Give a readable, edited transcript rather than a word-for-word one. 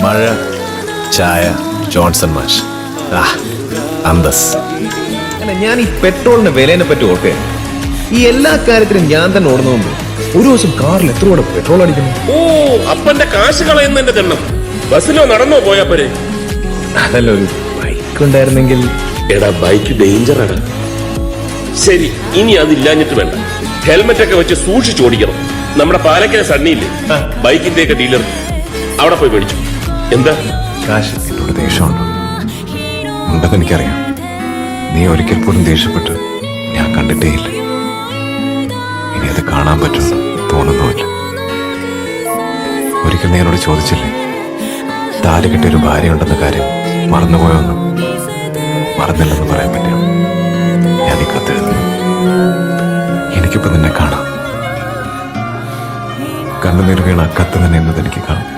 മഴ, ചായ, ജോൺസൺ മാഷ്. അന്തസ്. അല്ല, ഞാൻ ഈ പെട്രോളിന്റെ വിലയെ പറ്റി ഓർക്കുകയാണ്. ഈ എല്ലാ കാര്യത്തിലും ഞാൻ തന്നെ ഓടുന്നതുകൊണ്ട് ഒരു ദിവസം കാറിൽ എത്ര കൂടെ പെട്രോൾ അടിക്കുന്നു? ഓ, അപ്പന്റെ കാശ് കളയുന്നതിന്റെ തെണ്ണം. ബസ്സിലോ നടന്നോ പോയാ പോരെ? അതല്ല, ഒരു ബൈക്ക് ഉണ്ടായിരുന്നെങ്കിൽ. എടാ, ബൈക്ക് ഡേഞ്ചറാണ്. ശരി, ഇനി അതില്ലാഞ്ഞിട്ട് വേണ്ട. ഹെൽമെറ്റ് ഒക്കെ വെച്ച് സൂക്ഷിച്ചോടിക്കണം. നമ്മുടെ പാലക്കര സണ്ണിയില്ലേ, ബൈക്കിന്റെ ഒക്കെ ഡീലർ, അവിടെ പോയി മേടിച്ചു. എന്താ കാശ് എന്നോട് ദേഷ്യമുണ്ടോ? ഉണ്ടെന്ന് എനിക്കറിയാം. നീ ഒരിക്കൽ പോലും ദേഷ്യപ്പെട്ട് ഞാൻ കണ്ടിട്ടേയില്ല. ഇനി അത് കാണാൻ പറ്റുമെന്ന് തോന്നുന്നുമില്ല. ഒരിക്കൽ നീ എന്നോട് ചോദിച്ചില്ലേ, താലി കെട്ടിയൊരു ഭാര്യ ഉണ്ടെന്ന കാര്യം മറന്നുപോയോന്ന്? മറന്നില്ലെന്ന് പറയാൻ പറ്റിയോ? ഞാൻ ഈ കത്തെഴുതുന്നു. എനിക്കിപ്പോ നിന്നെ കാണാം. കണ്ണുനീർ വീണ കത്ത് തന്നെ എന്നത് എനിക്ക് കാണാം.